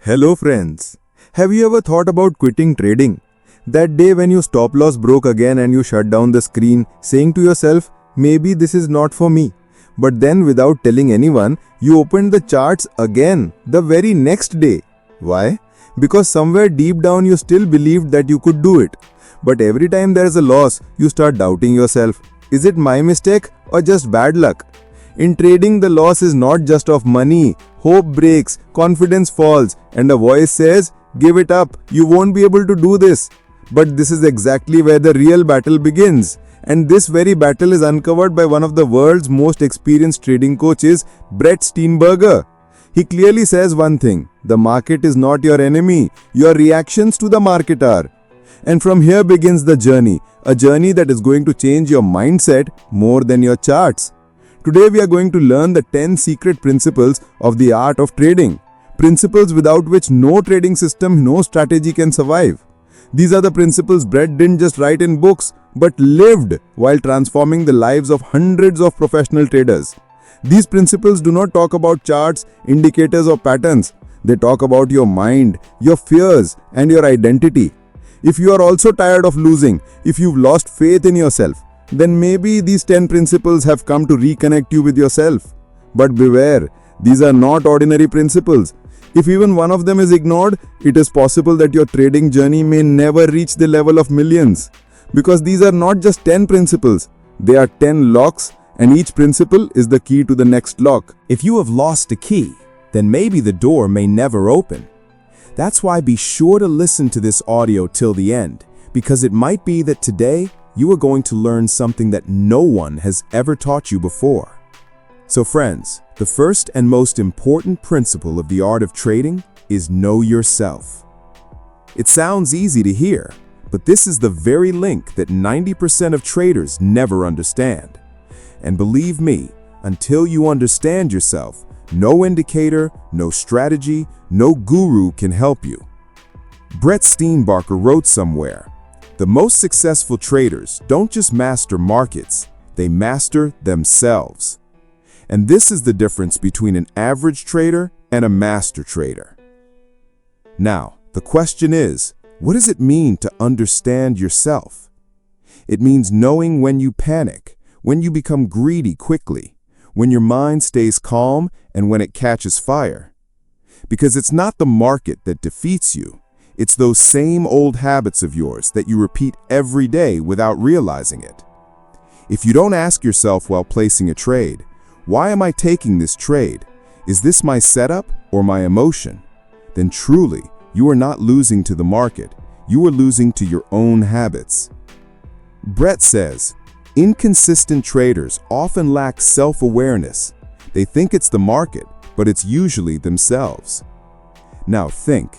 Hello friends. Have you ever thought about quitting trading? That day when your stop loss broke again and you shut down the screen, saying to yourself, maybe this is not for me. But then without telling anyone, you opened the charts again the very next day. Why? Because somewhere deep down you still believed that you could do it. But every time there is a loss, you start doubting yourself. Is it my mistake or just bad luck? In trading, the loss is not just of money. Hope breaks, confidence falls, and a voice says, give it up, you won't be able to do this. But this is exactly where the real battle begins. And this very battle is uncovered by one of the world's most experienced trading coaches, Brett Steenbarger. He clearly says one thing: the market is not your enemy, your reactions to the market are. And from here begins the journey, a journey that is going to change your mindset more than your charts. Today we are going to learn the 10 secret principles of the art of trading. Principles without which no trading system, no strategy can survive. These are the principles Brett didn't just write in books, but lived while transforming the lives of hundreds of professional traders. These principles do not talk about charts, indicators or patterns. They talk about your mind, your fears and your identity. If you are also tired of losing, if you've lost faith in yourself, then maybe these 10 principles have come to reconnect you with yourself. But beware, these are not ordinary principles. If even one of them is ignored, it is possible that your trading journey may never reach the level of millions. Because these are not just 10 principles, they are 10 locks, and each principle is the key to the next lock. If you have lost a key, then maybe the door may never open. That's why be sure to listen to this audio till the end, because it might be that today you are going to learn something that no one has ever taught you before. So friends, the first and most important principle of the art of trading is know yourself. It sounds easy to hear, but this is the very link that 90% of traders never understand. And believe me, until you understand yourself, no indicator, no strategy, no guru can help you. Brett Steenbarger wrote somewhere, the most successful traders don't just master markets, they master themselves. And this is the difference between an average trader and a master trader. Now, the question is, what does it mean to understand yourself? It means knowing when you panic, when you become greedy quickly, when your mind stays calm, and when it catches fire. Because it's not the market that defeats you. It's those same old habits of yours that you repeat every day without realizing it. If you don't ask yourself while placing a trade, why am I taking this trade? Is this my setup or my emotion? Then truly, you are not losing to the market. You are losing to your own habits. Brett says, inconsistent traders often lack self-awareness. They think it's the market, but it's usually themselves. Now think.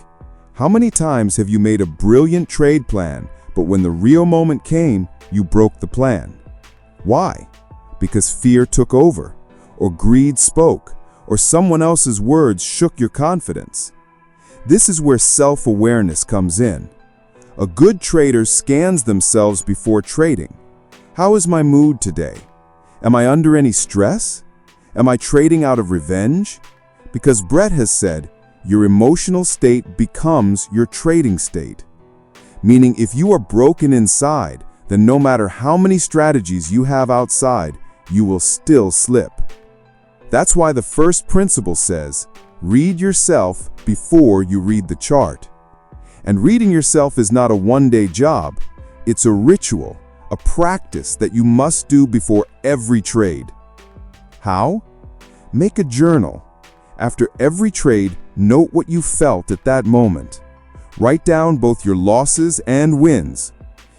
How many times have you made a brilliant trade plan, but when the real moment came, you broke the plan? Why? Because fear took over, or greed spoke, or someone else's words shook your confidence. This is where self-awareness comes in. A good trader scans themselves before trading. How is my mood today? Am I under any stress? Am I trading out of revenge? Because Brett has said, your emotional state becomes your trading state. Meaning if you are broken inside, then no matter how many strategies you have outside, you will still slip. That's why the first principle says, read yourself before you read the chart. And reading yourself is not a one-day job. It's a ritual, a practice that you must do before every trade. How? Make a journal. After every trade, note what you felt at that moment. Write down both your losses and wins.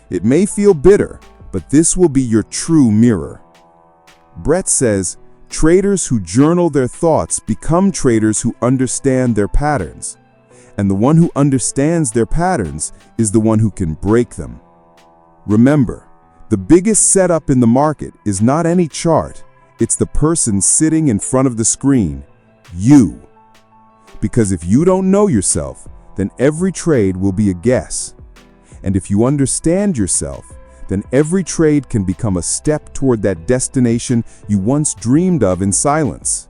It may feel bitter, but this will be your true mirror. Brett says, traders who journal their thoughts become traders who understand their patterns. And the one who understands their patterns is the one who can break them. Remember, the biggest setup in the market is not any chart. It's the person sitting in front of the screen. You. Because if you don't know yourself, then every trade will be a guess. And if you understand yourself, then every trade can become a step toward that destination you once dreamed of in silence.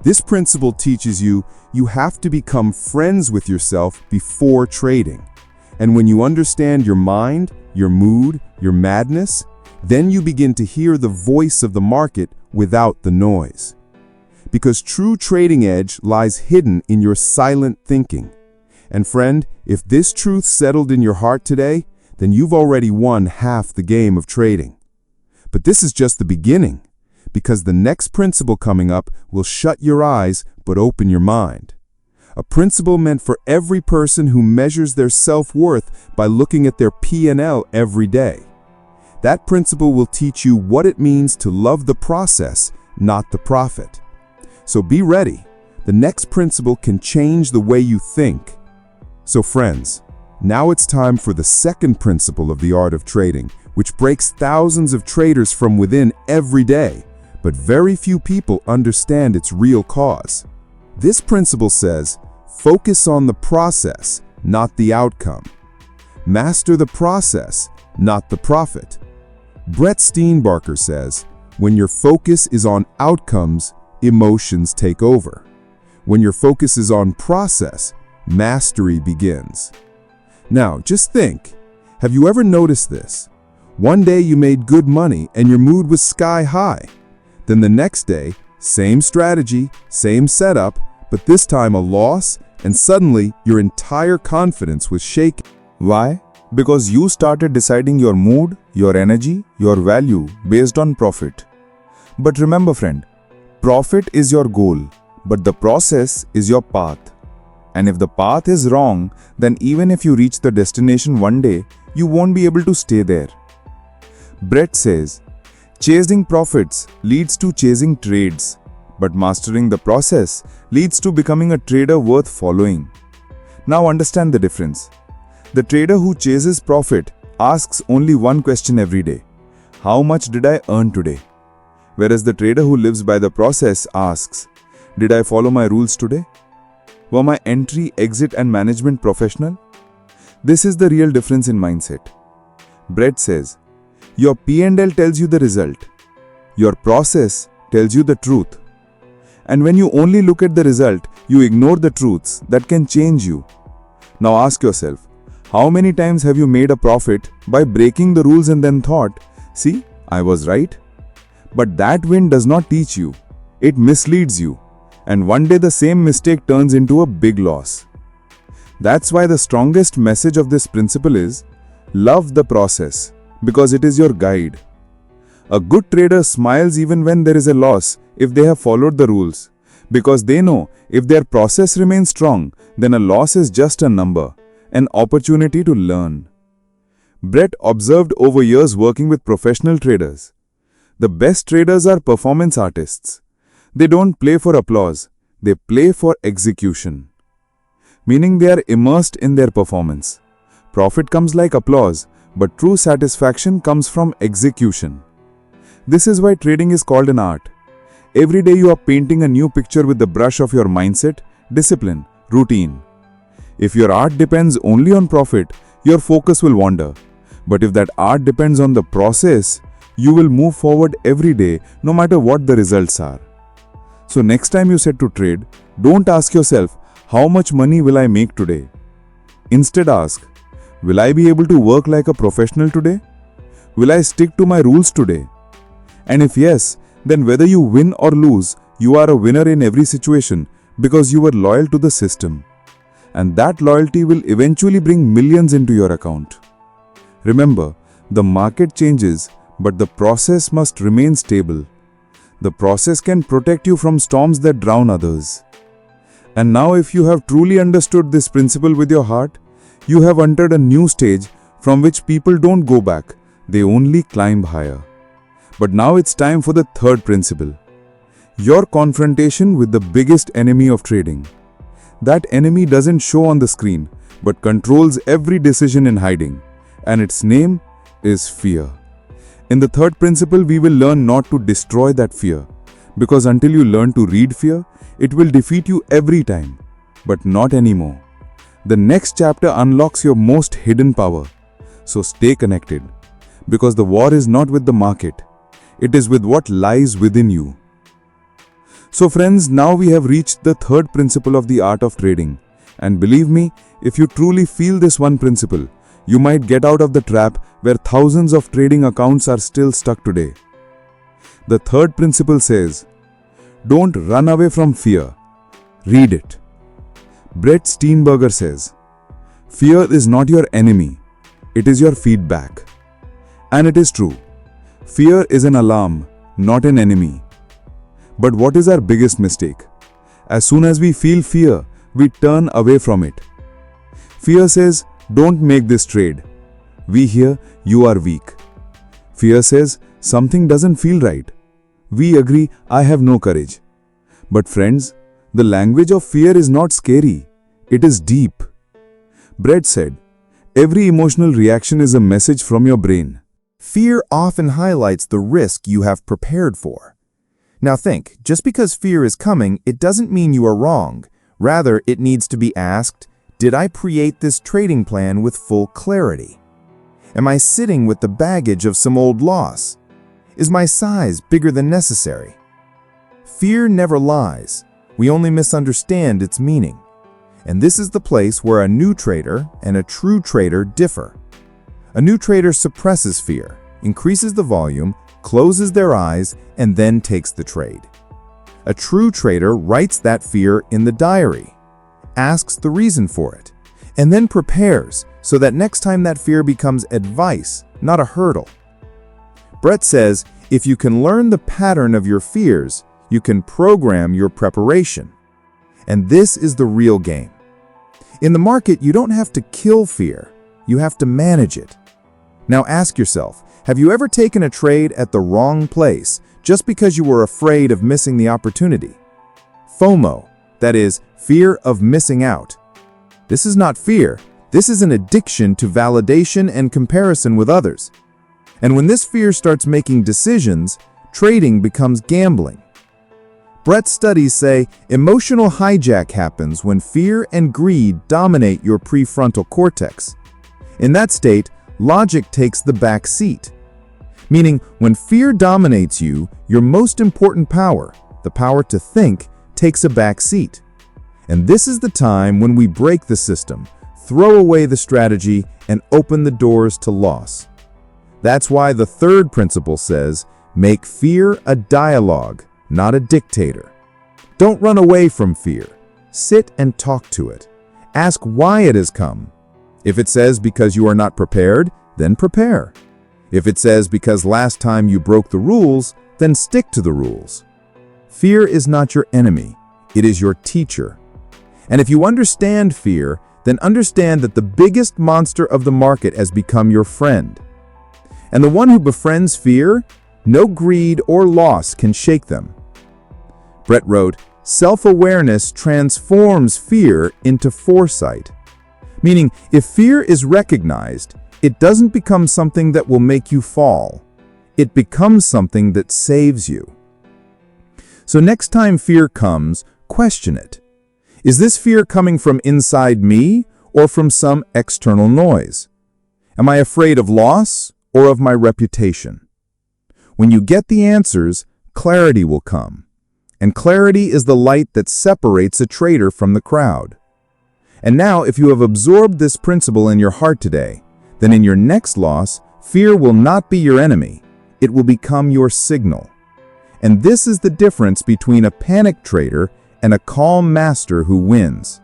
This principle teaches you have to become friends with yourself before trading. And when you understand your mind, your mood, your madness, then you begin to hear the voice of the market without the noise. Because true trading edge lies hidden in your silent thinking. And friend, if this truth settled in your heart today, then you've already won half the game of trading. But this is just the beginning, because the next principle coming up will shut your eyes but open your mind. A principle meant for every person who measures their self-worth by looking at their P&L every day. That principle will teach you what it means to love the process, not the profit. So be ready. The next principle can change the way you think. So friends, now it's time for the second principle of the art of trading, which breaks thousands of traders from within every day, but very few people understand its real cause. This principle says, focus on the process, not the outcome. Master the process, not the profit. Steenbarger says, when your focus is on outcomes, emotions take over. When your focus is on process, mastery begins. Now, just think, have you ever noticed this? One day you made good money and your mood was sky high. Then the next day, same strategy, same setup, but this time a loss, and suddenly your entire confidence was shaken. Why? Because you started deciding your mood, your energy, your value based on profit. But remember friend, profit is your goal, but the process is your path. And if the path is wrong, then even if you reach the destination one day, you won't be able to stay there. Brett says, chasing profits leads to chasing trades, but mastering the process leads to becoming a trader worth following. Now understand the difference. The trader who chases profit asks only one question every day: how much did I earn today? Whereas the trader who lives by the process asks, did I follow my rules today? Were my entry, exit and management professional? This is the real difference in mindset. Brett says, your P&L tells you the result. Your process tells you the truth. And when you only look at the result, you ignore the truths that can change you. Now ask yourself, how many times have you made a profit by breaking the rules and then thought, see, I was right? But that win does not teach you. It misleads you. And one day the same mistake turns into a big loss. That's why the strongest message of this principle is, love the process, because it is your guide. A good trader smiles even when there is a loss if they have followed the rules, because they know if their process remains strong, then a loss is just a number, an opportunity to learn. Brett observed over years working with professional traders. The best traders are performance artists. They don't play for applause, they play for execution. Meaning they are immersed in their performance. Profit comes like applause, but true satisfaction comes from execution. This is why trading is called an art. Every day you are painting a new picture with the brush of your mindset, discipline, routine. If your art depends only on profit, your focus will wander. But if that art depends on the process, you will move forward every day no matter what the results are. So next time you set to trade, don't ask yourself, how much money will I make today? Instead ask, will I be able to work like a professional today? Will I stick to my rules today? And if yes, then whether you win or lose, you are a winner in every situation because you were loyal to the system. And that loyalty will eventually bring millions into your account. Remember, the market changes, but the process must remain stable. The process can protect you from storms that drown others. And now if you have truly understood this principle with your heart, you have entered a new stage from which people don't go back, they only climb higher. But now it's time for the third principle. Your confrontation with the biggest enemy of trading. That enemy doesn't show on the screen, but controls every decision in hiding. And its name is fear. In the third principle, we will learn not to destroy that fear. Because until you learn to read fear, it will defeat you every time. But not anymore. The next chapter unlocks your most hidden power. So stay connected. Because the war is not with the market. It is with what lies within you. So friends, now we have reached the third principle of the art of trading. And believe me, if you truly feel this one principle, you might get out of the trap where thousands of trading accounts are still stuck today. The third principle says, don't run away from fear. Read it. Brett Steenbarger says, fear is not your enemy, it is your feedback. And it is true. Fear is an alarm, not an enemy. But what is our biggest mistake? As soon as we feel fear, we turn away from it. Fear says, don't make this trade. We hear, you are weak. Fear says, something doesn't feel right. We agree, I have no courage. But friends, the language of fear is not scary. It is deep. Brett said, every emotional reaction is a message from your brain. Fear often highlights the risk you have prepared for. Now think, just because fear is coming, it doesn't mean you are wrong. Rather, it needs to be asked, did I create this trading plan with full clarity? Am I sitting with the baggage of some old loss? Is my size bigger than necessary? Fear never lies. We only misunderstand its meaning. And this is the place where a new trader and a true trader differ. A new trader suppresses fear, increases the volume, closes their eyes, and then takes the trade. A true trader writes that fear in the diary, asks the reason for it, and then prepares so that next time that fear becomes advice, not a hurdle. Brett says, if you can learn the pattern of your fears, you can program your preparation. And this is the real game. In the market, you don't have to kill fear, you have to manage it. Now ask yourself, have you ever taken a trade at the wrong place just because you were afraid of missing the opportunity? FOMO, that is, fear of missing out. This is not fear, this is an addiction to validation and comparison with others. And when this fear starts making decisions, trading becomes gambling. Brett's studies say emotional hijack happens when fear and greed dominate your prefrontal cortex. In that state, logic takes the back seat. Meaning, when fear dominates you, your most important power, the power to think, takes a back seat. And this is the time when we break the system, throw away the strategy, and open the doors to loss. That's why the third principle says, make fear a dialogue, not a dictator. Don't run away from fear. Sit and talk to it. Ask why it has come. If it says because you are not prepared, then prepare. If it says because last time you broke the rules, then stick to the rules. Fear is not your enemy, it is your teacher. And if you understand fear, then understand that the biggest monster of the market has become your friend. And the one who befriends fear, no greed or loss can shake them. Brett wrote, self-awareness transforms fear into foresight. Meaning, if fear is recognized, it doesn't become something that will make you fall. It becomes something that saves you. So next time fear comes, question it. Is this fear coming from inside me or from some external noise? Am I afraid of loss or of my reputation? When you get the answers, clarity will come. And clarity is the light that separates a trader from the crowd. And now, if you have absorbed this principle in your heart today, then in your next loss, fear will not be your enemy. It will become your signal. And this is the difference between a panic trader and a calm master who wins.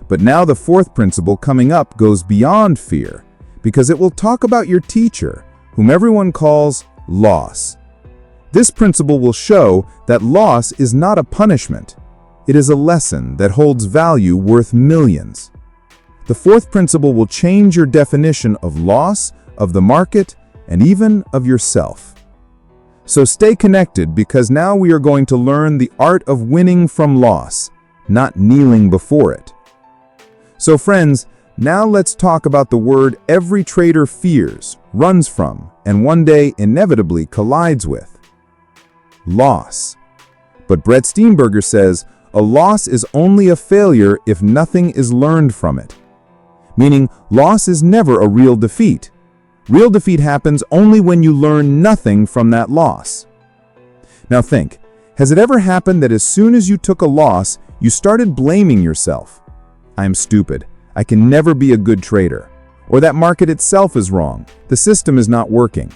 But now the fourth principle coming up goes beyond fear, because it will talk about your teacher, whom everyone calls loss. This principle will show that loss is not a punishment. It is a lesson that holds value worth millions. The fourth principle will change your definition of loss, of the market, and even of yourself. So stay connected, because now we are going to learn the art of winning from loss, not kneeling before it. So friends, now let's talk about the word every trader fears, runs from, and one day inevitably collides with. Loss. But Brett Steenbarger says, a loss is only a failure if nothing is learned from it. Meaning, loss is never a real defeat. Real defeat happens only when you learn nothing from that loss. Now think, Has it ever happened that as soon as you took a loss, you started blaming yourself? I'm stupid. I can never be a good trader. Or that market itself is wrong. The system is not working.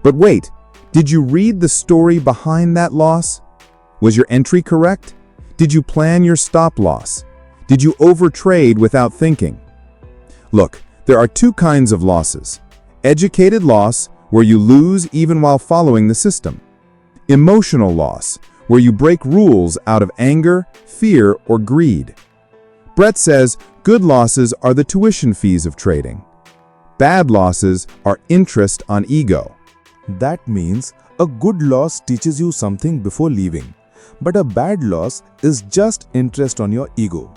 But wait, did you read the story behind that loss? Was your entry correct? Did you plan your stop loss? Did you overtrade without thinking? Look, there are two kinds of losses. Educated loss, where you lose even while following the system. Emotional loss, where you break rules out of anger, fear, or greed. Brett says good losses are the tuition fees of trading. Bad losses are interest on ego. That means a good loss teaches you something before leaving, but a bad loss is just interest on your ego.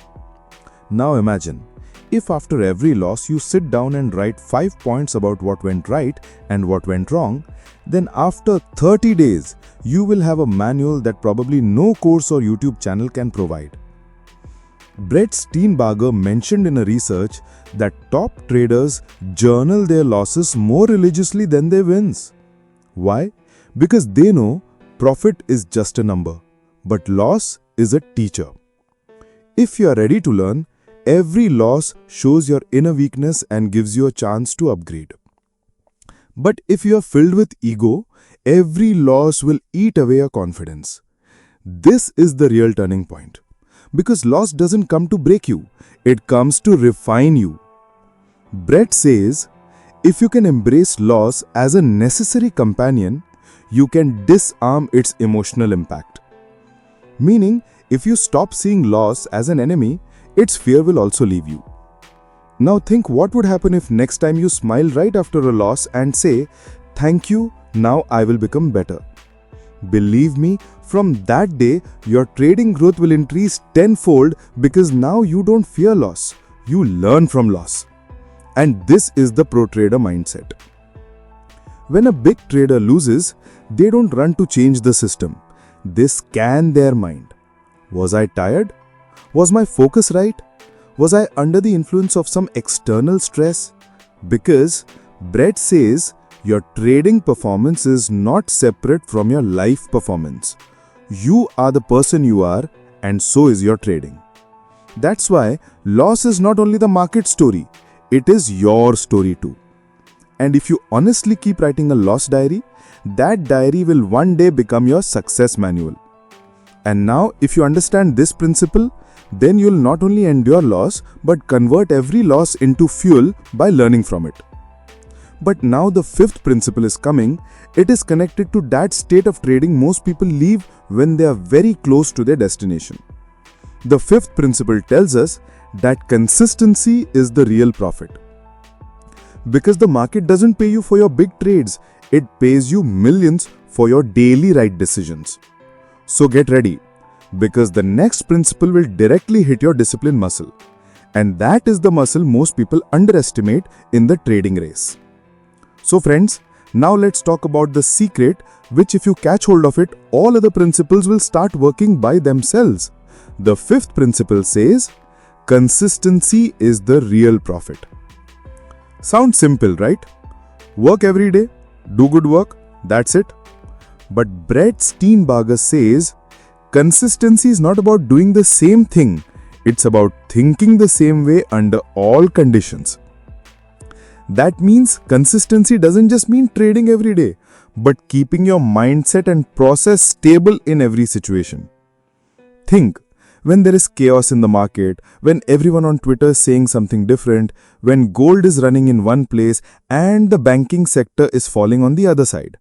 Now imagine, if after every loss you sit down and write 5 points about what went right and what went wrong, then after 30 days, you will have a manual that probably no course or YouTube channel can provide. Brett Steenbarger mentioned in a research that top traders journal their losses more religiously than their wins. Why? Because they know profit is just a number, but loss is a teacher. If you are ready to learn, every loss shows your inner weakness and gives you a chance to upgrade. But if you are filled with ego, every loss will eat away your confidence. This is the real turning point. Because loss doesn't come to break you, it comes to refine you. Brett says, if you can embrace loss as a necessary companion, you can disarm its emotional impact. Meaning, if you stop seeing loss as an enemy, its fear will also leave you. Now think what would happen if next time you smile right after a loss and say, "Thank you, now I will become better." Believe me, from that day, your trading growth will increase tenfold because now you don't fear loss. You learn from loss. And this is the pro trader mindset. When a big trader loses, they don't run to change the system. They scan their mind. Was I tired? Was my focus right? Was I under the influence of some external stress? Because Brett says your trading performance is not separate from your life performance. You are the person you are, and so is your trading. That's why loss is not only the market story, it is your story too. And if you honestly keep writing a loss diary, that diary will one day become your success manual. And now, if you understand this principle, then you'll not only endure loss, but convert every loss into fuel by learning from it. But now the fifth principle is coming. It is connected to that state of trading most people leave when they are very close to their destination. The fifth principle tells us that consistency is the real profit. Because the market doesn't pay you for your big trades, it pays you millions for your daily right decisions. So get ready, because the next principle will directly hit your discipline muscle. And that is the muscle most people underestimate in the trading race. So friends, now let's talk about the secret, which if you catch hold of it, all other principles will start working by themselves. The fifth principle says, consistency is the real profit. Sounds simple, right? Work every day, do good work, that's it. But Brett Steenbarger says, consistency is not about doing the same thing. It's about thinking the same way under all conditions. That means consistency doesn't just mean trading every day, but keeping your mindset and process stable in every situation. Think, when there is chaos in the market, when everyone on Twitter is saying something different, when gold is running in one place and the banking sector is falling on the other side,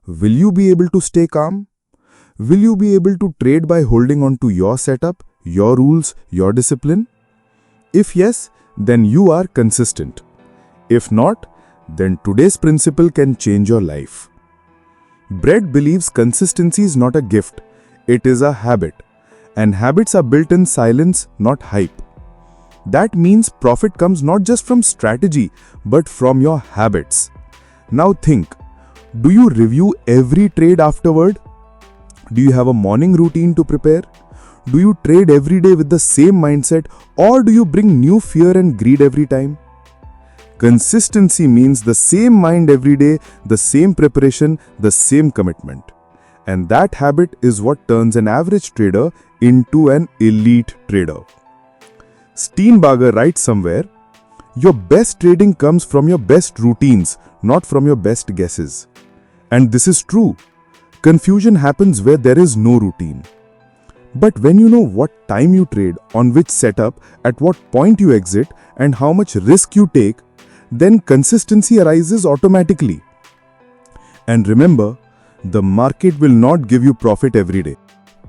will you be able to stay calm? Will you be able to trade by holding on to your setup, your rules, your discipline? If yes, then you are consistent. If not, then today's principle can change your life. Brett believes consistency is not a gift, it is a habit. And habits are built in silence, not hype. That means profit comes not just from strategy, but from your habits. Now think, do you review every trade afterward? Do you have a morning routine to prepare? Do you trade every day with the same mindset, or do you bring new fear and greed every time? Consistency means the same mind every day, the same preparation, the same commitment. And that habit is what turns an average trader into an elite trader. Steenbarger writes somewhere, your best trading comes from your best routines, not from your best guesses. And this is true. Confusion happens where there is no routine. But when you know what time you trade, on which setup, at what point you exit, and how much risk you take, then consistency arises automatically. And remember, the market will not give you profit every day.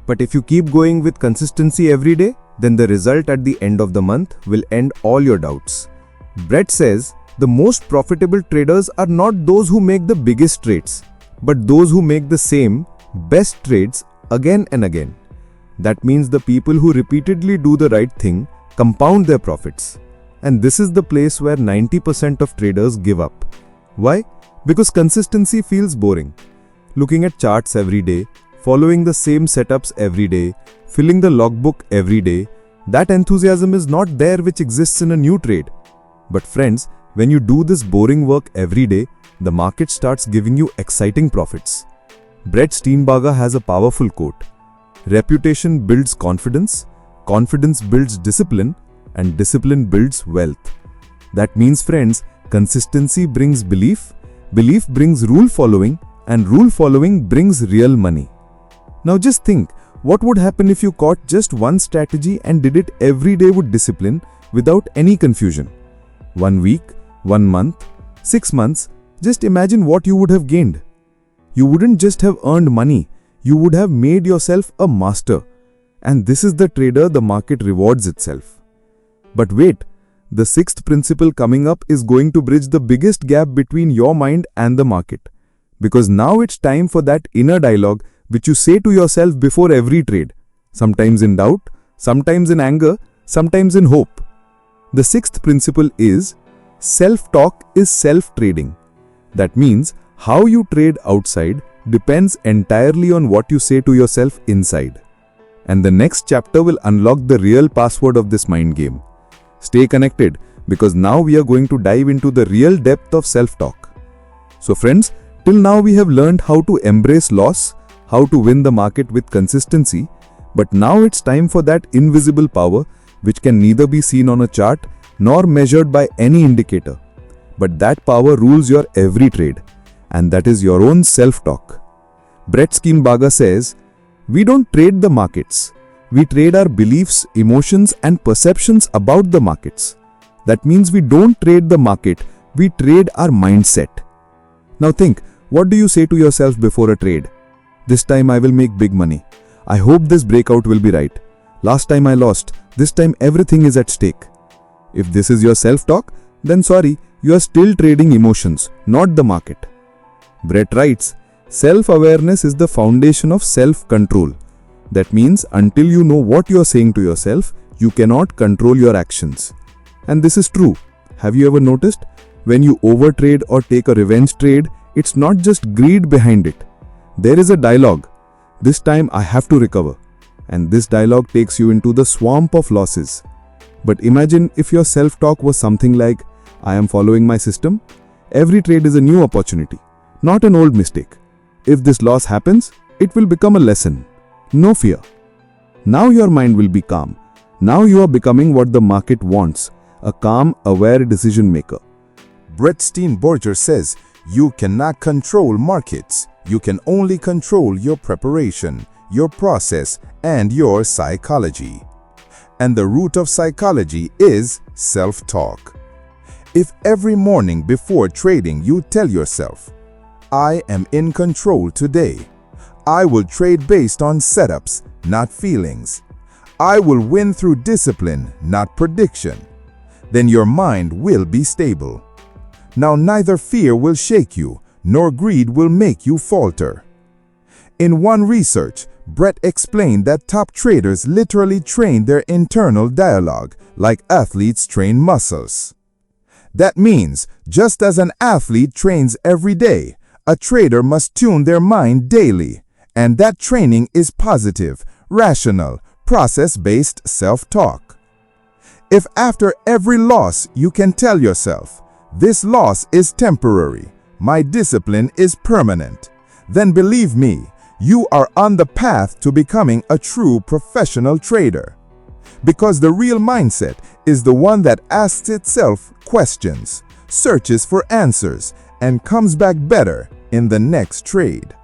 But if you keep going with consistency every day, then the result at the end of the month will end all your doubts. Brett says, the most profitable traders are not those who make the biggest trades, but those who make the same, best trades again and again. That means the people who repeatedly do the right thing compound their profits. And this is the place where 90% of traders give up. Why? Because consistency feels boring. Looking at charts every day, following the same setups every day, filling the logbook every day, that enthusiasm is not there which exists in a new trade. But friends, when you do this boring work every day, the market starts giving you exciting profits. Brett Steenbarger has a powerful quote. Reputation builds confidence, confidence builds discipline, and discipline builds wealth. That means, friends, consistency brings belief, belief brings rule following, and rule following brings real money. Now just think, what would happen if you caught just one strategy and did it every day with discipline without any confusion? 1 week, 1 month, 6 months, just imagine what you would have gained. You wouldn't just have earned money, you would have made yourself a master. And this is the trader the market rewards itself. But wait, the sixth principle coming up is going to bridge the biggest gap between your mind and the market. Because now it's time for that inner dialogue which you say to yourself before every trade. Sometimes in doubt, sometimes in anger, sometimes in hope. The sixth principle is, self-talk is self-trading. That means, how you trade outside depends entirely on what you say to yourself inside. And the next chapter will unlock the real password of this mind game. Stay connected, because now we are going to dive into the real depth of self-talk. So friends, till now we have learned how to embrace loss, how to win the market with consistency, but now it's time for that invisible power which can neither be seen on a chart nor measured by any indicator. But that power rules your every trade, and that is your own self-talk. Brett Steenbarger says, we don't trade the markets. We trade our beliefs, emotions, and perceptions about the markets. That means we don't trade the market, we trade our mindset. Now think, what do you say to yourself before a trade? This time I will make big money. I hope this breakout will be right. Last time I lost, this time everything is at stake. If this is your self-talk, then sorry, you are still trading emotions, not the market. Brett writes, self-awareness is the foundation of self-control. That means until you know what you are saying to yourself, you cannot control your actions. And this is true. Have you ever noticed? When you overtrade or take a revenge trade, it's not just greed behind it. There is a dialogue. This time I have to recover. And this dialogue takes you into the swamp of losses. But imagine if your self-talk was something like, I am following my system. Every trade is a new opportunity, not an old mistake. If this loss happens, it will become a lesson. No fear. Now your mind will be calm. Now you are becoming what the market wants, a calm, aware decision maker. Brett Steenbarger says, you cannot control markets. You can only control your preparation, your process, and your psychology. And the root of psychology is self-talk. If every morning before trading you tell yourself, I am in control today. I will trade based on setups, not feelings. I will win through discipline, not prediction. Then your mind will be stable. Now neither fear will shake you, nor greed will make you falter. In one research, Brett explained that top traders literally train their internal dialogue like athletes train muscles. That means, just as an athlete trains every day, a trader must tune their mind daily. And that training is positive, rational, process-based self-talk. If after every loss you can tell yourself, this loss is temporary, my discipline is permanent, then believe me, you are on the path to becoming a true professional trader. Because the real mindset is the one that asks itself questions, searches for answers, and comes back better in the next trade.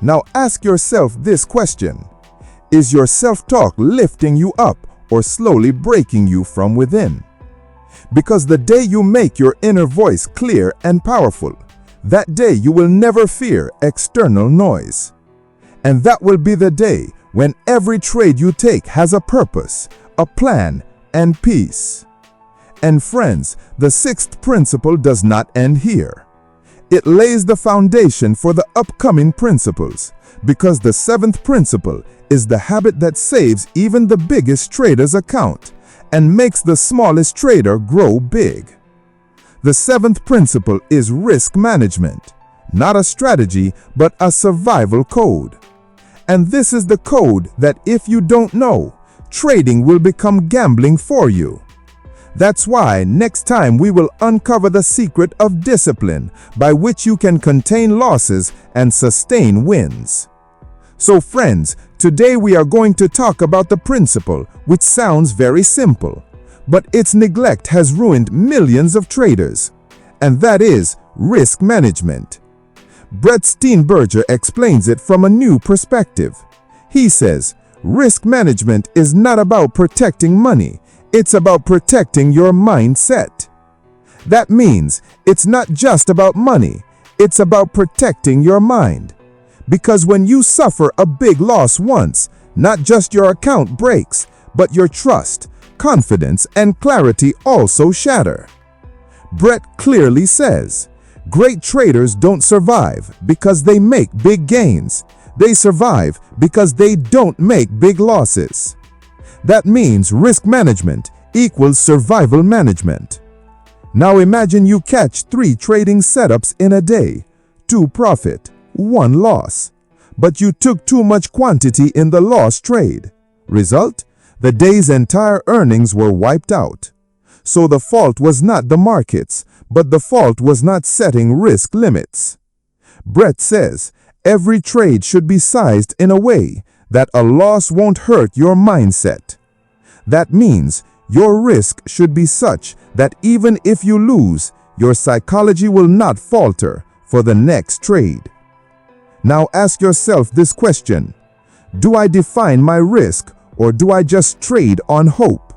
Now ask yourself this question: is your self-talk lifting you up or slowly breaking you from within? Because the day you make your inner voice clear and powerful, that day you will never fear external noise. And that will be the day when every trade you take has a purpose, a plan, and peace. And friends, the sixth principle does not end here. It lays the foundation for the upcoming principles, because the seventh principle is the habit that saves even the biggest trader's account and makes the smallest trader grow big. The seventh principle is risk management, not a strategy, but a survival code. And this is the code that if you don't know, trading will become gambling for you. That's why next time we will uncover the secret of discipline by which you can contain losses and sustain wins. So friends, today we are going to talk about the principle which sounds very simple, but its neglect has ruined millions of traders, and that is risk management. Brett Steenbarger explains it from a new perspective. He says, risk management is not about protecting money, it's about protecting your mindset. That means it's not just about money, it's about protecting your mind. Because when you suffer a big loss once, not just your account breaks, but your trust, confidence, and clarity also shatter. Brett clearly says, great traders don't survive because they make big gains. They survive because they don't make big losses. That means risk management equals survival management. Now imagine you catch 3 trading setups in a day, 2 profit, 1 loss. But you took too much quantity in the lost trade. Result? The day's entire earnings were wiped out. So the fault was not the markets, but the fault was not setting risk limits. Brett says, every trade should be sized in a way that a loss won't hurt your mindset. That means your risk should be such that even if you lose, your psychology will not falter for the next trade. Now ask yourself this question: do I define my risk or do I just trade on hope?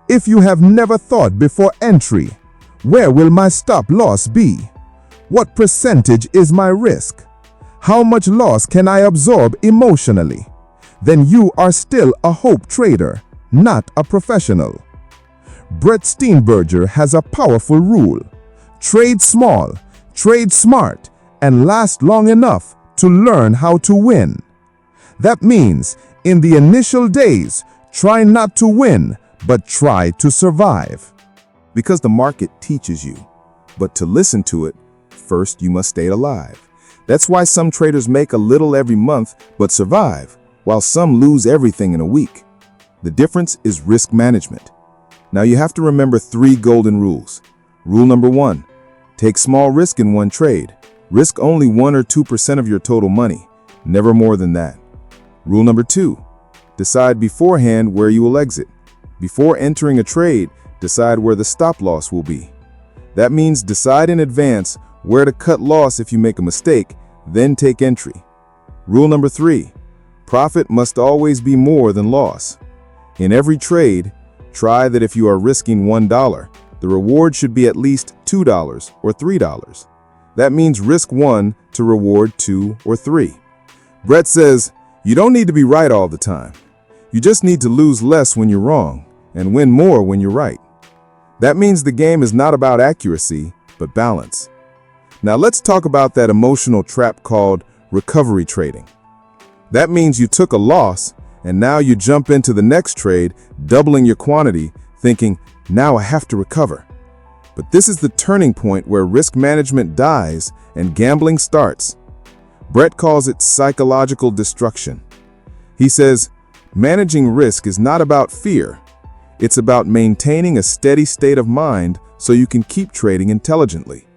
If you have never thought before entry, where will my stop loss be? What percentage is my risk? How much loss can I absorb emotionally? Then you are still a hope trader, not a professional. Brett Steenbarger has a powerful rule: trade small, trade smart, and last long enough to learn how to win. That means in the initial days, try not to win, but try to survive. Because the market teaches you, but to listen to it, first you must stay alive. That's why some traders make a little every month but survive, while some lose everything in a week. The difference is risk management. Now you have to remember 3 golden rules. Rule number 1, take small risk in one trade. Risk only 1 or 2% of your total money, never more than that. Rule number 2, decide beforehand where you will exit. Before entering a trade, decide where the stop loss will be. That means decide in advance where to cut loss if you make a mistake, then take entry. Rule number 3, profit must always be more than loss. In every trade, try that if you are risking $1, the reward should be at least $2 or $3. That means risk 1 to reward 2 or 3. Brett says, you don't need to be right all the time. You just need to lose less when you're wrong and win more when you're right. That means the game is not about accuracy, but balance. Now let's talk about that emotional trap called recovery trading. That means you took a loss and now you jump into the next trade, doubling your quantity, thinking, now I have to recover. But this is the turning point where risk management dies and gambling starts. Brett calls it psychological destruction. He says, managing risk is not about fear. It's about maintaining a steady state of mind so you can keep trading intelligently.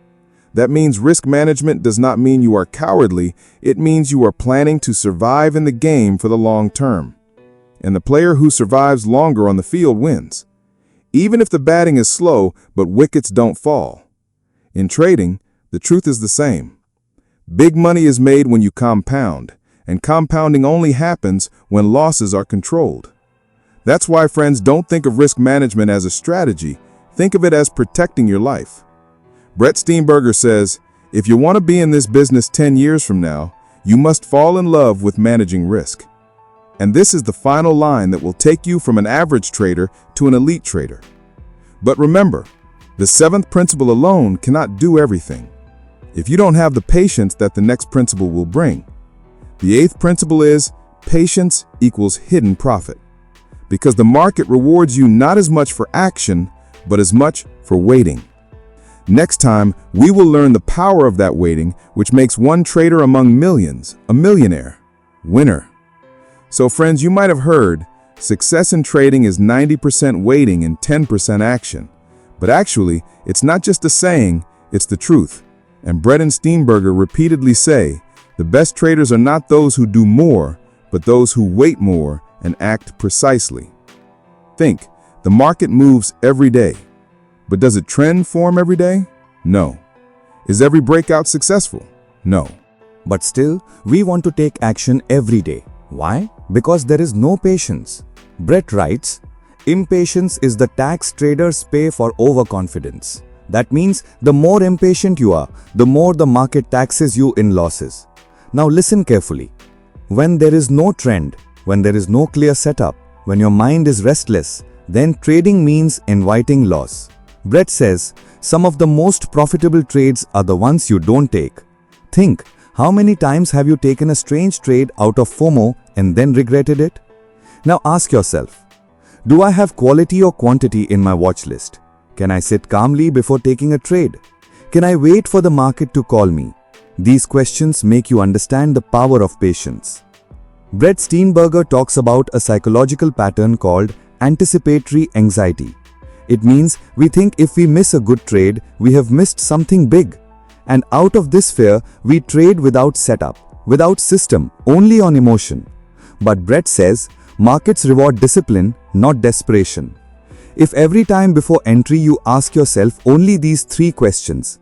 That means risk management does not mean you are cowardly, it means you are planning to survive in the game for the long term. And the player who survives longer on the field wins. Even if the batting is slow, but wickets don't fall. In trading, the truth is the same. Big money is made when you compound, and compounding only happens when losses are controlled. That's why, friends, don't think of risk management as a strategy, think of it as protecting your life. Brett Steenbarger says, if you want to be in this business 10 years from now, you must fall in love with managing risk. And this is the final line that will take you from an average trader to an elite trader. But remember, the seventh principle alone cannot do everything. If you don't have the patience that the next principle will bring. The eighth principle is patience equals hidden profit. Because the market rewards you not as much for action, but as much for waiting. Next time, we will learn the power of that waiting, which makes one trader among millions a millionaire, winner. So friends, you might have heard, success in trading is 90% waiting and 10% action. But actually, it's not just a saying, it's the truth. And Brett and Steenbarger repeatedly say, the best traders are not those who do more, but those who wait more and act precisely. Think, the market moves every day. But does a trend form every day? No. Is every breakout successful? No. But still, we want to take action every day. Why? Because there is no patience. Brett writes, impatience is the tax traders pay for overconfidence. That means the more impatient you are, the more the market taxes you in losses. Now listen carefully. When there is no trend, when there is no clear setup, when your mind is restless, then trading means inviting loss. Brett says, some of the most profitable trades are the ones you don't take. Think, how many times have you taken a strange trade out of FOMO and then regretted it? Now ask yourself, do I have quality or quantity in my watch list? Can I sit calmly before taking a trade? Can I wait for the market to call me? These questions make you understand the power of patience. Brett Steenbarger talks about a psychological pattern called anticipatory anxiety. It means we think if we miss a good trade, we have missed something big. And out of this fear, we trade without setup, without system, only on emotion. But Brett says, markets reward discipline, not desperation. If every time before entry you ask yourself only these three questions,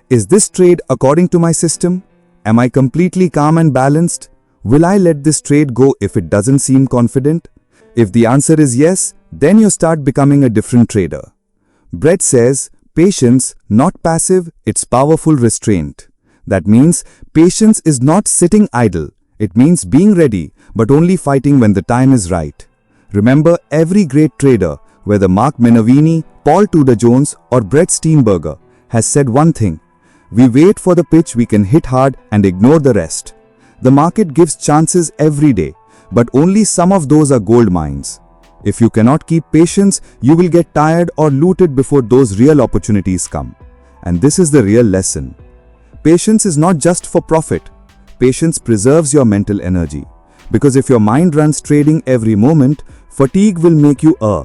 is this trade according to my system? Am I completely calm and balanced? Will I let this trade go if it doesn't seem confident? If the answer is yes, then you start becoming a different trader. Brett says, patience, not passive, it's powerful restraint. That means patience is not sitting idle. It means being ready, but only fighting when the time is right. Remember, every great trader, whether Mark Minervini, Paul Tudor Jones, or Brett Steenbarger, has said one thing. We wait for the pitch we can hit hard and ignore the rest. The market gives chances every day, but only some of those are gold mines. If you cannot keep patience, you will get tired or looted before those real opportunities come. And this is the real lesson. Patience is not just for profit. Patience preserves your mental energy. Because if your mind runs trading every moment, fatigue will make you err.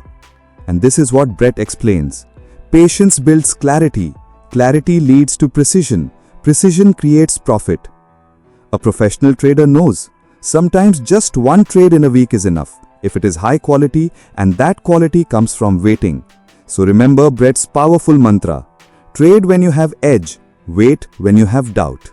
And this is what Brett explains. Patience builds clarity. Clarity leads to precision. Precision creates profit. A professional trader knows. Sometimes just one trade in a week is enough, if it is high quality, and that quality comes from waiting. So remember Brett's powerful mantra. Trade when you have edge, wait when you have doubt.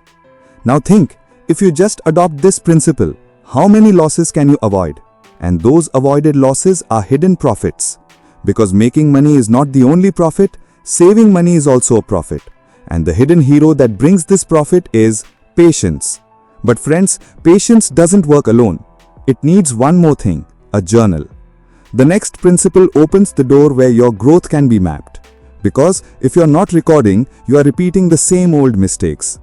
Now think, if you just adopt this principle, how many losses can you avoid? And those avoided losses are hidden profits. Because making money is not the only profit, saving money is also a profit. And the hidden hero that brings this profit is patience. But friends, patience doesn't work alone. It needs one more thing, a journal. The next principle opens the door where your growth can be mapped. Because if you're not recording, you are repeating the same old mistakes.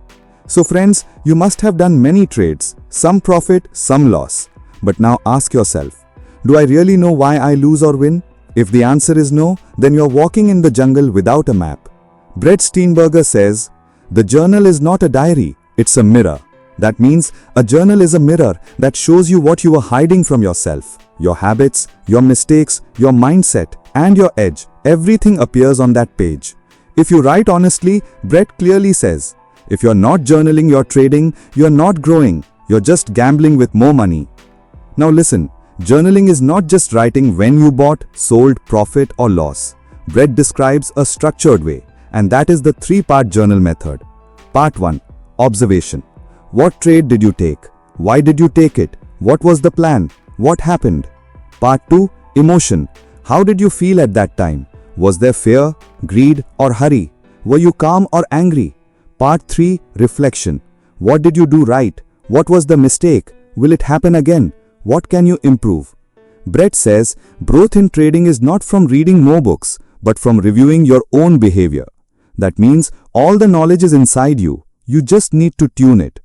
So friends, you must have done many trades, some profit, some loss. But now ask yourself, do I really know why I lose or win? If the answer is no, then you're walking in the jungle without a map. Brett Steenbarger says, the journal is not a diary, it's a mirror. That means a journal is a mirror that shows you what you are hiding from yourself. Your habits, your mistakes, your mindset, and your edge. Everything appears on that page. If you write honestly, Brett clearly says, If you're not journaling your trading, you're not growing. You're just gambling with more money. Now listen, journaling is not just writing when you bought, sold, profit or loss. Brett describes a structured way, and that is the 3-part journal method. Part 1. Observation. What trade did you take? Why did you take it? What was the plan? What happened? Part 2. Emotion. How did you feel at that time? Was there fear, greed or hurry? Were you calm or angry? Part 3. Reflection. What did you do right? What was the mistake? Will it happen again? What can you improve? Brett says, growth in trading is not from reading more books, but from reviewing your own behavior. That means all the knowledge is inside you. You just need to tune it.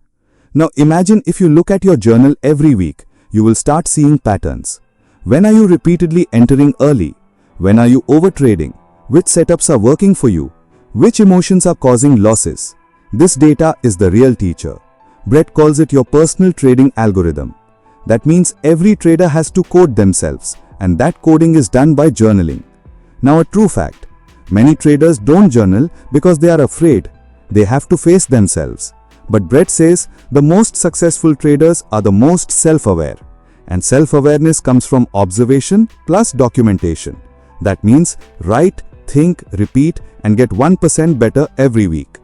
Now imagine if you look at your journal every week, you will start seeing patterns. When are you repeatedly entering early? When are you overtrading? Which setups are working for you? Which emotions are causing losses? This data is the real teacher. Brett calls it your personal trading algorithm. That means every trader has to code themselves, and that coding is done by journaling. Now a true fact. Many traders don't journal because they are afraid. They have to face themselves. But Brett says the most successful traders are the most self-aware. And self-awareness comes from observation plus documentation. That means write, think, repeat and get 1% better every week.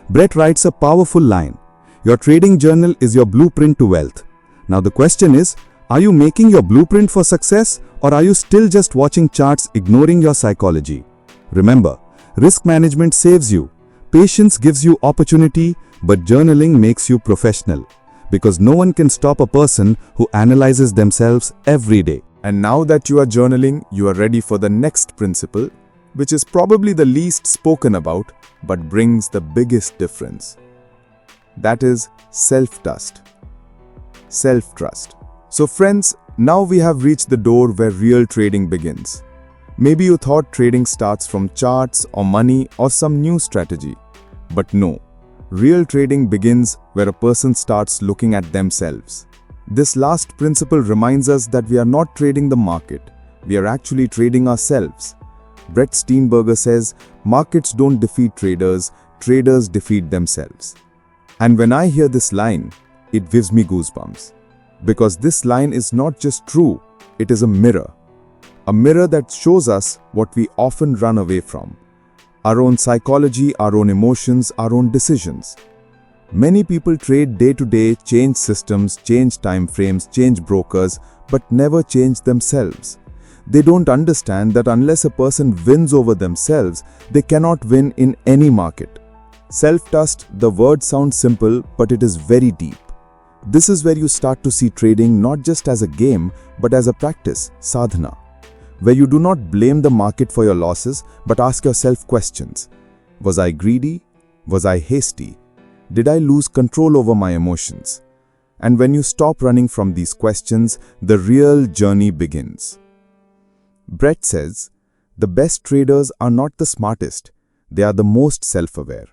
Brett writes a powerful line. Your trading journal is your blueprint to wealth. Now the question is, are you making your blueprint for success or are you still just watching charts ignoring your psychology? Remember, risk management saves you. Patience gives you opportunity, but journaling makes you professional. Because no one can stop a person who analyzes themselves every day. And now that you are journaling, you are ready for the next principle, which is probably the least spoken about, but brings the biggest difference. That is self-trust. Self-trust. So friends, now we have reached the door where real trading begins. Maybe you thought trading starts from charts or money or some new strategy. But no, real trading begins where a person starts looking at themselves. This last principle reminds us that we are not trading the market, we are actually trading ourselves. Brett Steenbarger says, markets don't defeat traders, traders defeat themselves. And when I hear this line, it gives me goosebumps. Because this line is not just true, it is a mirror. A mirror that shows us what we often run away from. Our own psychology, our own emotions, our own decisions. Many people trade day to day, change systems, change time frames, change brokers, but never change themselves. They don't understand that unless a person wins over themselves, they cannot win in any market. Self-trust, the word sounds simple, but it is very deep. This is where you start to see trading not just as a game, but as a practice, sadhana. Where you do not blame the market for your losses, but ask yourself questions. Was I greedy? Was I hasty? Did I lose control over my emotions? And when you stop running from these questions, the real journey begins. Brett says, the best traders are not the smartest, they are the most self-aware.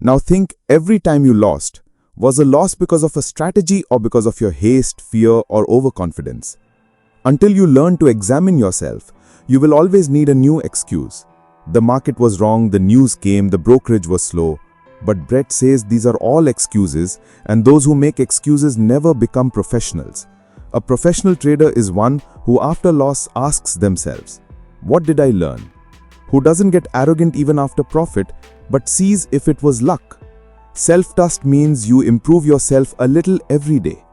Now think, every time you lost, was a loss because of a strategy or because of your haste, fear or overconfidence? Until you learn to examine yourself, you will always need a new excuse. The market was wrong, the news came, the brokerage was slow. But Brett says these are all excuses, and those who make excuses never become professionals. A professional trader is one who after loss asks themselves, what did I learn? Who doesn't get arrogant even after profit, but sees if it was luck. Self-trust means you improve yourself a little every day.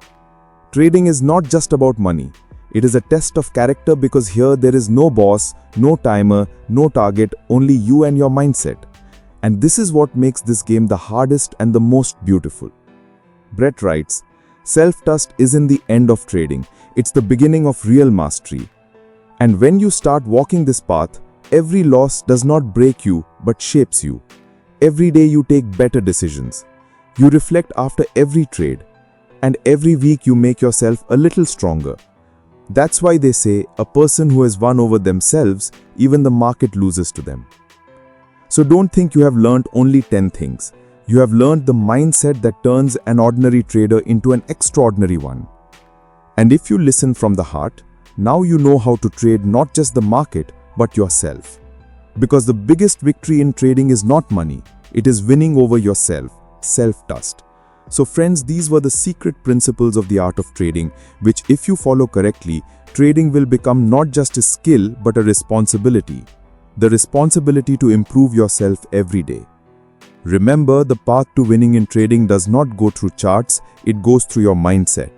Trading is not just about money. It is a test of character because here there is no boss, no timer, no target, only you and your mindset. And this is what makes this game the hardest and the most beautiful. Brett writes, self-trust isn't the end of trading, it's the beginning of real mastery. And when you start walking this path, every loss does not break you but shapes you. Every day you take better decisions. You reflect after every trade. And every week you make yourself a little stronger. That's why they say a person who has won over themselves, even the market loses to them. So don't think you have learned only 10 things. You have learned the mindset that turns an ordinary trader into an extraordinary one. And if you listen from the heart, now you know how to trade not just the market, but yourself. Because the biggest victory in trading is not money, it is winning over yourself. self-trust. So friends, these were the secret principles of the art of trading, which if you follow correctly, trading will become not just a skill but a responsibility. The responsibility to improve yourself every day. Remember, the path to winning in trading does not go through charts, it goes through your mindset.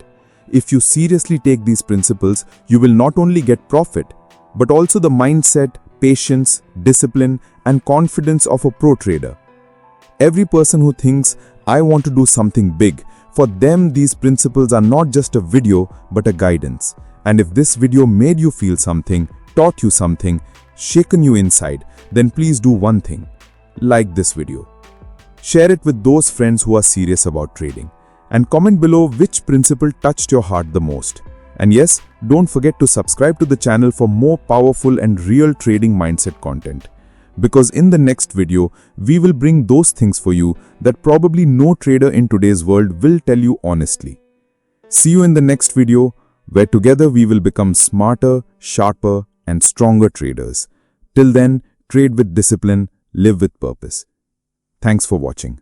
If you seriously take these principles, you will not only get profit, but also the mindset, patience, discipline, and confidence of a pro trader. Every person who thinks, I want to do something big, for them these principles are not just a video, but a guidance. And if this video made you feel something, taught you something, shaken you inside, then please do one thing. Like this video. Share it with those friends who are serious about trading. And comment below which principle touched your heart the most. And yes, don't forget to subscribe to the channel for more powerful and real trading mindset content. Because in the next video, we will bring those things for you that probably no trader in today's world will tell you honestly. See you in the next video, where together we will become smarter, sharper, and stronger traders. Till then, trade with discipline, live with purpose. Thanks for watching.